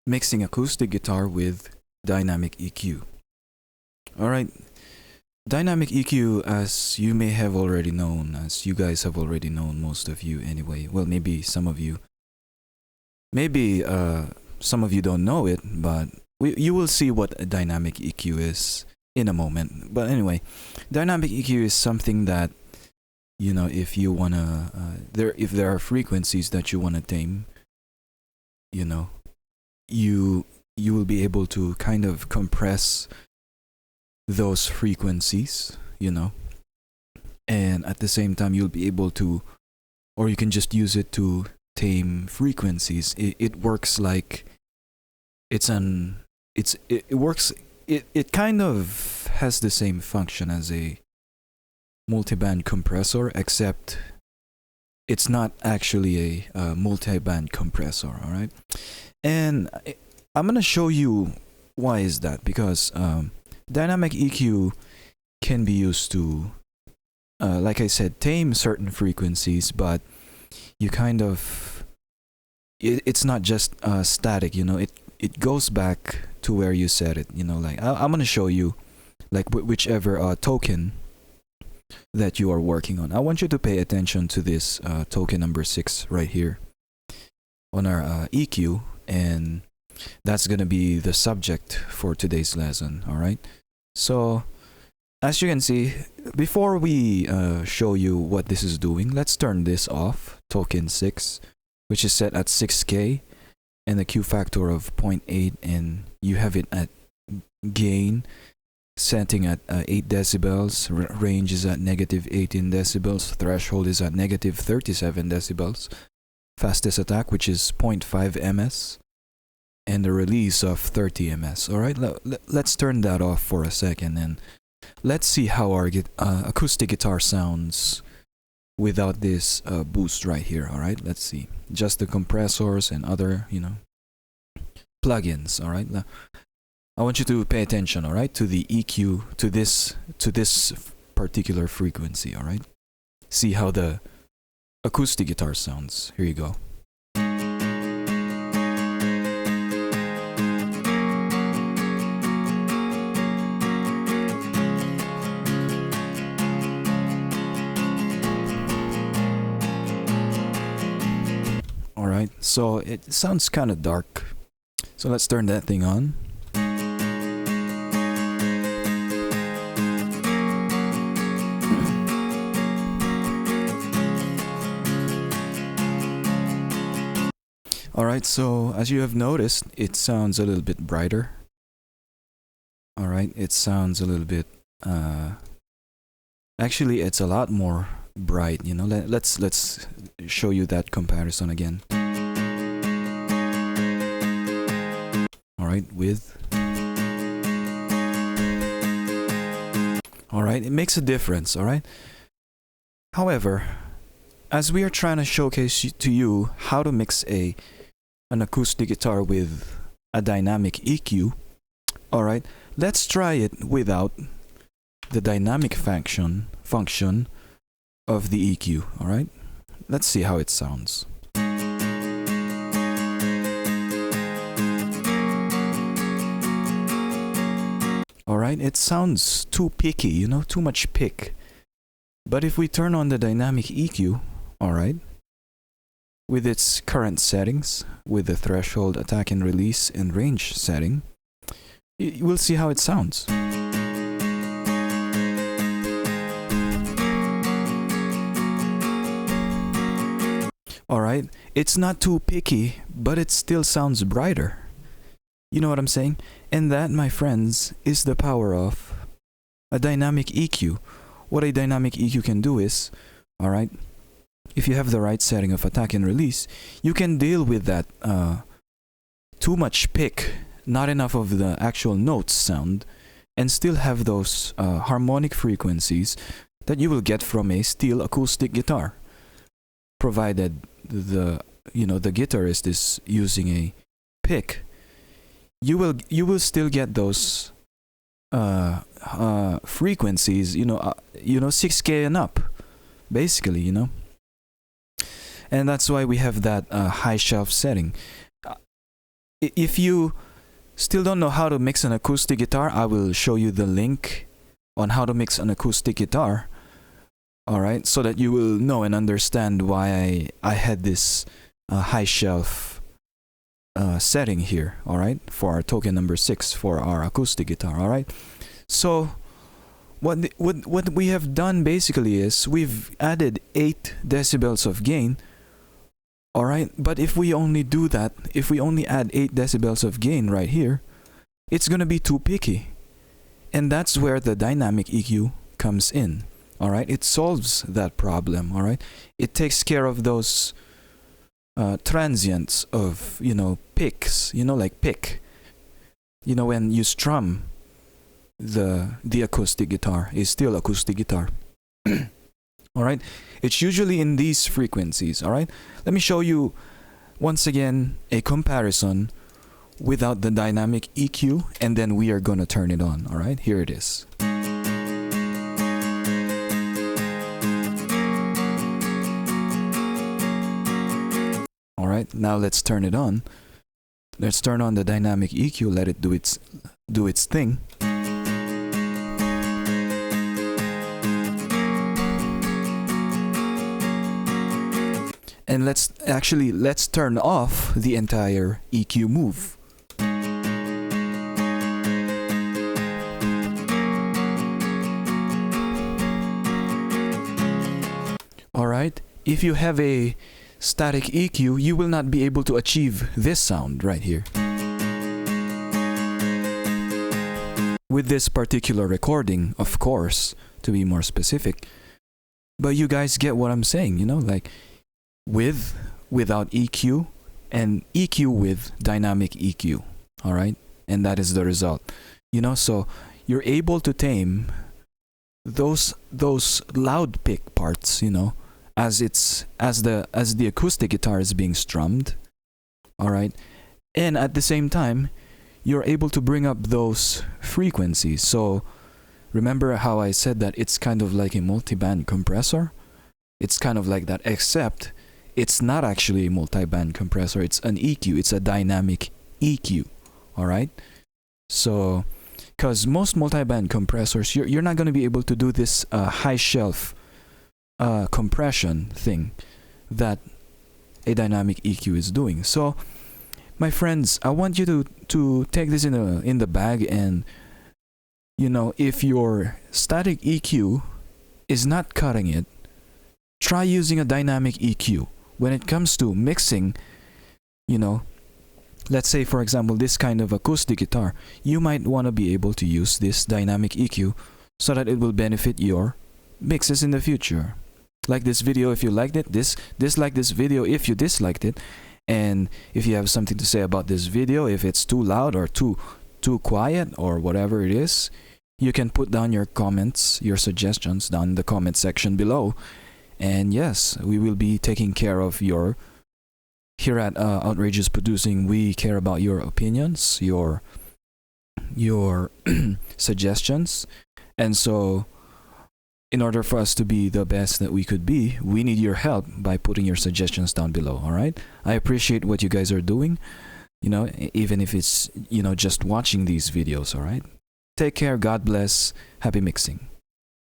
mixing acoustic guitar with dynamic EQ. Alright, dynamic EQ, as you may have already known, as you guys have already known, most of you anyway. Well, maybe some of you. Maybe some of you don't know it, but you will see what a dynamic EQ is in a moment. But anyway, dynamic EQ is something that, you know, if you wanna, if there are frequencies that you wanna tame, you know, you will be able to kind of compress those frequencies, you know, and at the same time you'll be able to, or you can just use it to tame frequencies. It works like it works. It kind of has the same function as a multiband compressor, except it's not actually a multi-band compressor. All right, and I'm gonna show you why is that, because dynamic EQ can be used to, like I said, tame certain frequencies, but you kind of, it's not just static, you know, it goes back to where you set it, you know, like I'm gonna show you like whichever token that you are working on. I want you to pay attention to this token number 6 right here on our EQ, and that's gonna be the subject for today's lesson. All right, so as you can see, before we show you what this is doing, let's turn this off, token 6, which is set at 6K and the Q factor of 0.8, and you have it at gain setting at 8 decibels, range is at negative 18 decibels, threshold is at negative 37 decibels, fastest attack, which is 0.5 ms, and the release of 30 ms. All right, let's turn that off for a second, and let's see how our acoustic guitar sounds without this boost right here. All right, let's see. Just the compressors and other, you know, plugins. All right, I want you to pay attention, all right, to the EQ, to this particular frequency. All right, see how the acoustic guitar sounds. Here you go. Alright, so it sounds kind of dark. So let's turn that thing on. Alright, so as you have noticed, it sounds a little bit brighter. Alright, it sounds a little bit, actually it's a lot more bright, you know. Let's show you that comparison again. Alright, with. Alright, it makes a difference, alright? However, as we are trying to showcase to you how to mix an acoustic guitar with a dynamic EQ, alright, let's try it without the dynamic function of the EQ, alright? Let's see how it sounds. Alright, it sounds too picky, you know, too much pick. But if we turn on the dynamic EQ, alright, with its current settings, with the threshold, attack and release, and range setting, we'll see how it sounds. Alright, it's not too picky, but it still sounds brighter. You know what I'm saying? And that, my friends, is the power of a dynamic EQ. What a dynamic EQ can do is, alright, if you have the right setting of attack and release, you can deal with that too much pick, not enough of the actual notes sound, and still have those harmonic frequencies that you will get from a steel acoustic guitar, provided the guitarist is using a pick. You will still get those frequencies, you know, 6K and up, basically, you know. And that's why we have that high shelf setting. If you still don't know how to mix an acoustic guitar, I will show you the link on how to mix an acoustic guitar. Alright, so that you will know and understand why I had this high shelf setting here, alright, for our token number 6 for our acoustic guitar, alright. So what we have done basically is we've added 8 decibels of gain, alright, but if we only do that, if we only add 8 decibels of gain right here, it's gonna be too picky, and that's where the dynamic EQ comes in. Alright, it solves that problem, alright? It takes care of those transients of, you know, picks, you know, like pick. You know, when you strum the acoustic guitar, is still acoustic guitar. Alright, it's usually in these frequencies, alright? Let me show you once again a comparison without the dynamic EQ, and then we are gonna turn it on, alright? Here it is. Alright, now let's turn it on. Let's turn on the dynamic EQ, let it do its thing. And let's turn off the entire EQ move. Alright, if you have a static EQ, you will not be able to achieve this sound right here with this particular recording, of course, to be more specific. But you guys get what I'm saying, you know, like without EQ and EQ with dynamic EQ, all right? And that is the result, you know. So you're able to tame those loud pick parts, you know, as the acoustic guitar is being strummed, all right? And at the same time, you're able to bring up those frequencies. So remember how I said that it's kind of like a multi-band compressor? It's kind of like that, except it's not actually a multi-band compressor. It's an EQ. It's a dynamic EQ, all right? So, because most multi-band compressors, you're not going to be able to do this high shelf compression thing that a dynamic EQ is doing. So, my friends, I want you to take this in the bag, and you know, if your static EQ is not cutting it, try using a dynamic EQ. When it comes to mixing, you know, let's say for example this kind of acoustic guitar, you might want to be able to use this dynamic EQ so that it will benefit your mixes in the future. Like this video if you liked it, dislike this video if you disliked it, and if you have something to say about this video, if it's too loud or too quiet or whatever it is, you can put down your comments, your suggestions down in the comment section below. And yes, we will be taking care of your, here at Outrageous Producing, we care about your opinions, your suggestions. And so in order for us to be the best that we could be, we need your help by putting your suggestions down below, all right? I appreciate what you guys are doing, you know, even if it's, you know, just watching these videos, all right? Take care, God bless, happy mixing.